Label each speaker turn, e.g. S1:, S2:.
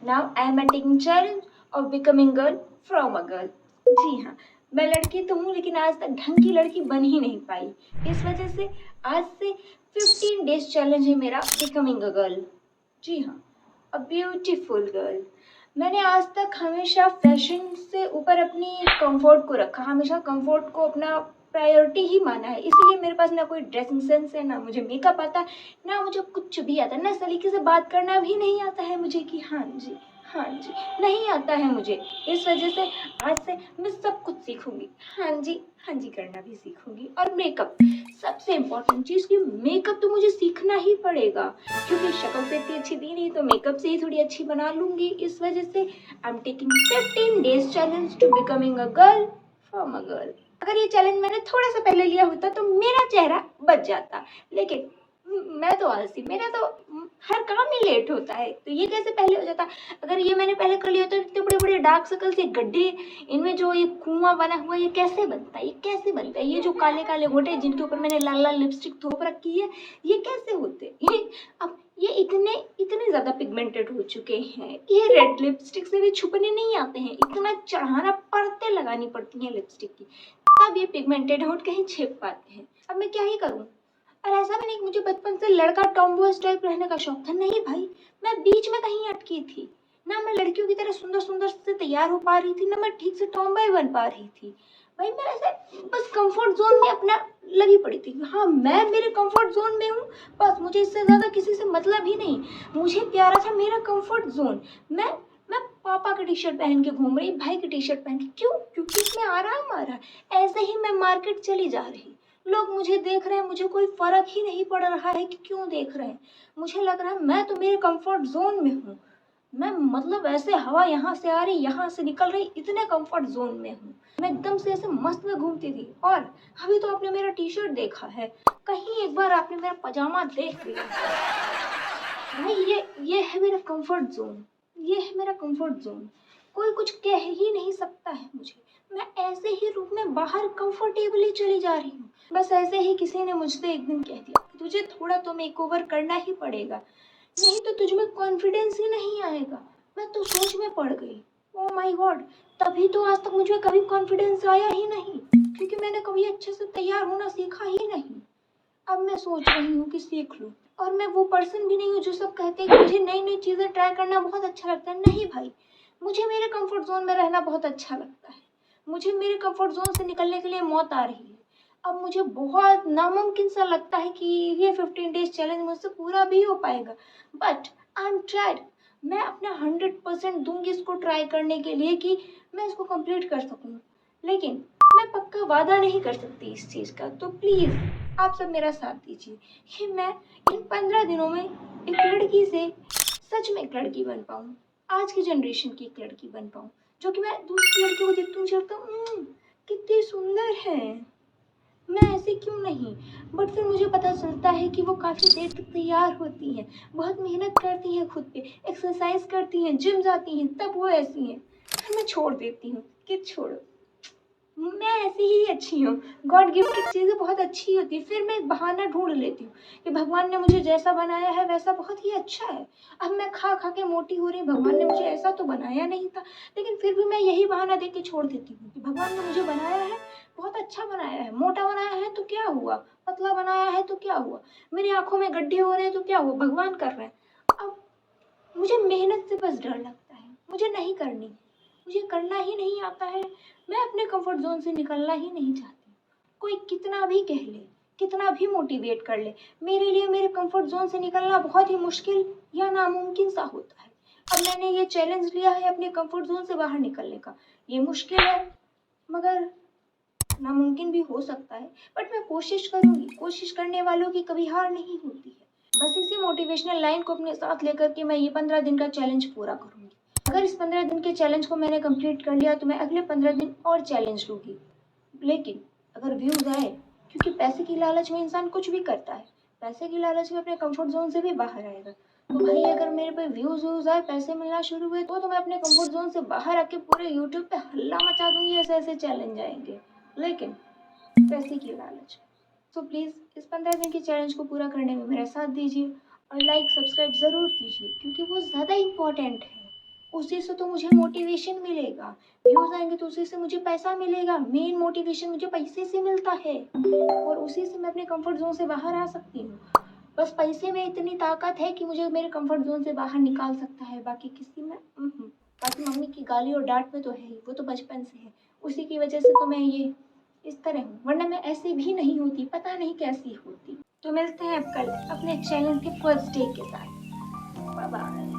S1: Now I am taking challenge of becoming girl from a girl. जी हाँ, मैं लड़की तो हूँ लेकिन आज तक ढंग की लड़की बन ही नहीं पाई। इस वजह से आज से 15 डेज चैलेंज है मेरा बिकमिंग अ गर्ल। जी हाँ, अ ब्यूटीफुल गर्ल। मैंने आज तक हमेशा फैशन से ऊपर अपनी कंफर्ट को रखा, हमेशा कंफर्ट को अपना प्रायोरिटी ही माना है। इसलिए मेरे पास ना कोई ड्रेसिंग सेंस है, ना मुझे मेकअप आता है, ना मुझे कुछ भी आता है, ना सलीके से बात करना भी नहीं आता है मुझे कि हाँ जी, हाँ जी, नहीं आता है मुझे। इस वजह से आज से मैं सब कुछ सीखूंगी। हाँ जी, हाँ जी करना भी सीखूंगी। और मेकअप सबसे इम्पोर्टेंट चीज़ कि मेकअप तो मुझे सीखना ही पड़ेगा, क्योंकि शक्ल तो इतनी अच्छी दी नहीं तो मेकअप से ही थोड़ी अच्छी बना लूंगी। इस वजह से I am taking 15 days challenge to becoming a girl from a girl. अगर ये चैलेंज मैंने थोड़ा सा पहले लिया होता तो मेरा चेहरा बच जाता, लेकिन मैं तो आलसी, मेरा तो हर काम ही लेट होता है, तो ये कैसे पहले हो जाता। अगर ये मैंने पहले कर लिया होता तो इतने बड़े बड़े डार्क सर्कल से गड्ढे, इनमें जो ये कुआं बना हुआ ये कैसे बनता है, ये कैसे बनता है, ये जो काले काले गोटे जिनके ऊपर मैंने लाल लाल लिपस्टिक थोप रखी है ये कैसे होते ये। अब ये इतने इतने ज्यादा पिगमेंटेड हो चुके हैं, ये रेड लिपस्टिक से भी छुपने नहीं आते हैं, इतना चढ़ाना परतें लगानी पड़ती हैं लिपस्टिक की, तब ये पिगमेंटेड होंठ कहीं छिप पाते हैं। अब मैं क्या ही करूं। और ऐसा भी नहीं, मुझे बचपन से लड़का टॉमबॉय टाइप रहने का शौक था, नहीं भाई, मैं बीच में कहीं अटकी थी। ना मैं लड़कियों की तरह सुंदर सुंदर से तैयार हो पा रही थी, ना मैं ठीक से टॉमबॉय बन पा रही थी। भाई मैं ऐसे बस कंफर्ट जोन में अपना लगी पड़ी थी। हाँ, मैं मेरे कंफर्ट जोन में हूँ, बस मुझे इससे ज्यादा किसी से मतलब ही नहीं। मुझे प्यारा था मेरा कंफर्ट जोन। मैं पापा की टी शर्ट पहन के घूम रही, भाई की टी शर्ट पहन के, क्यों? क्योंकि इसमें आराम आ रहा है। ऐसे ही मैं मार्केट चली जा रही, लोग मुझे देख रहे हैं, मुझे कोई फर्क ही नहीं पड़ रहा है कि क्यों देख रहे हैं। मुझे लग रहा है मैं तो मेरे कंफर्ट जोन में हूँ। मैं मतलब ऐसे हवा यहाँ से आ रही यहाँ से निकल रही, इतने कंफर्ट जोन में हूँ। मैं एकदम से ऐसे मस्त में घूमती थी। और अभी तो आपने मेरा टी शर्ट देखा है, कहीं एक बार आपने मेरा पजामा देख लिया भाई। ये है मेरा कंफर्ट जोन, ये है मेरा कंफर्ट जोन। कोई कुछ कह ही नहीं सकता है मुझे। मैं ऐसे ही रूप में बाहर कंफर्टेबली चली जा रही हूँ। बस ऐसे ही किसी ने मुझसे एक दिन कह दिया कि तुझे थोड़ा तो मेकओवर करना ही पड़ेगा, नहीं तो तुझ में कॉन्फिडेंस ही नहीं आएगा। मैं तो सोच में पड़ गई, ओ माय गॉड। तभी तो आज तक मुझे कभी कॉन्फिडेंस आया ही नहीं, क्योंकि मैंने कभी अच्छे से तैयार होना सीखा ही नहीं। अब मैं सोच रही हूँ कि सीख लूँ। और मैं वो पर्सन भी नहीं हूँ जो सब कहते हैं कि मुझे नई नई चीज़ें ट्राई करना बहुत अच्छा लगता है। नहीं भाई, मुझे मेरे कंफर्ट जोन में रहना बहुत अच्छा लगता है। मुझे मेरे कंफर्ट जोन से निकलने के लिए मौत आ रही है। अब मुझे बहुत नामुमकिन सा लगता है कि ये 15 डेज चैलेंज मुझसे पूरा भी हो पाएगा, बट आई एम ट्राइड। मैं अपना 100% दूंगी इसको ट्राई करने के लिए कि मैं इसको कंप्लीट कर सकूँ। लेकिन मैं पक्का वादा नहीं कर सकती इस चीज़ का, तो प्लीज़ आप सब मेरा साथ दीजिए कि मैं इन 15 दिनों में एक लड़की से सच में एक लड़की बन पाऊँ, आज की जनरेशन की एक लड़की बन पाऊँ, जो कि मैं दूसरी लड़कियों को देखती हूँ मुझे लगता है कितनी सुंदर है, मैं ऐसे क्यों नहीं। बट फिर मुझे पता चलता है कि वो काफ़ी देर तक तैयार होती हैं, बहुत मेहनत करती हैं, खुद पे एक्सरसाइज करती हैं, जिम जाती हैं, तब वो ऐसी हैं। फिर मैं छोड़ देती हूँ कि छोड़ो, मैं ऐसी ही अच्छी हूँ। गॉड गिफ्टेड चीज़ें बहुत अच्छी होती है। फिर मैं एक बहाना ढूंढ लेती हूँ कि भगवान ने मुझे जैसा बनाया है वैसा बहुत ही अच्छा है। अब मैं खा खा के मोटी हो रही, भगवान ने मुझे ऐसा तो बनाया नहीं था, लेकिन फिर भी मैं यही बहाना दे के छोड़ देती हूँ कि भगवान ने मुझे बनाया है, बहुत अच्छा बनाया है। मोटा बनाया है तो क्या हुआ, पतला बनाया है तो क्या हुआ, मेरी आंखों में गड्ढे हो रहे हैं तो क्या हुआ, भगवान कर रहे हैं। अब मुझे मेहनत से बस डर लगता है, मुझे नहीं करनी, मुझे करना ही नहीं आता है। मैं अपने कंफर्ट जोन से निकलना ही नहीं चाहती। कोई कितना भी कह ले, कितना भी मोटिवेट कर ले, मेरे लिए मेरे कंफर्ट जोन से निकलना बहुत ही मुश्किल या नामुमकिन सा होता है। अब मैंने ये चैलेंज लिया है अपने कंफर्ट जोन से बाहर निकलने का। ये मुश्किल है, मगर नामुमकिन भी हो सकता है, बट मैं कोशिश करूंगी। कोशिश करने वालों की कभी हार नहीं होती है। बस इसी मोटिवेशनल लाइन को अपने साथ लेकर के मैं ये 15 दिन का चैलेंज पूरा करूंगी। अगर इस 15 दिन के चैलेंज को मैंने कंप्लीट कर लिया तो मैं अगले 15 दिन और चैलेंज लूंगी। लेकिन अगर व्यूज आए, क्योंकि पैसे की लालच में इंसान कुछ भी करता है, पैसे की लालच में अपने कंफर्ट जोन से भी बाहर आएगा। तो भाई अगर मेरे पे व्यूज आए, पैसे मिलना शुरू हुए, तो मैं अपने कंफर्ट जोन से बाहर आके पूरे यूट्यूब पे हल्ला मचा दूंगी, ऐसे ऐसे चैलेंज आएंगे। लेकिन पैसे की लालच। तो प्लीज़ इस 15 दिन के चैलेंज को पूरा करने में मेरा साथ दीजिए और लाइक सब्सक्राइब ज़रूर कीजिए, क्योंकि वो ज़्यादा इम्पोर्टेंट है। उसी से तो मुझे मोटिवेशन मिलेगा, व्यूज आएंगे तो उसी से मुझे पैसा मिलेगा। मेन मोटिवेशन मुझे पैसे से मिलता है और उसी से मैं अपने कंफर्ट जोन से बाहर आ सकती हूँ। बस पैसे में इतनी ताकत है कि मुझे मेरे कंफर्ट जोन से बाहर निकाल सकता है, बाकी किसी में बाकी मम्मी की गाली और डांट में तो है ही, वो तो बचपन से है, उसी की वजह से तो मैं ये इस तरह हूँ, वरना मैं ऐसी भी नहीं होती, पता नहीं कैसी होती। तो मिलते हैं अब कल अपने चैलेंज के फर्स्ट डे के साथ। Bye bye.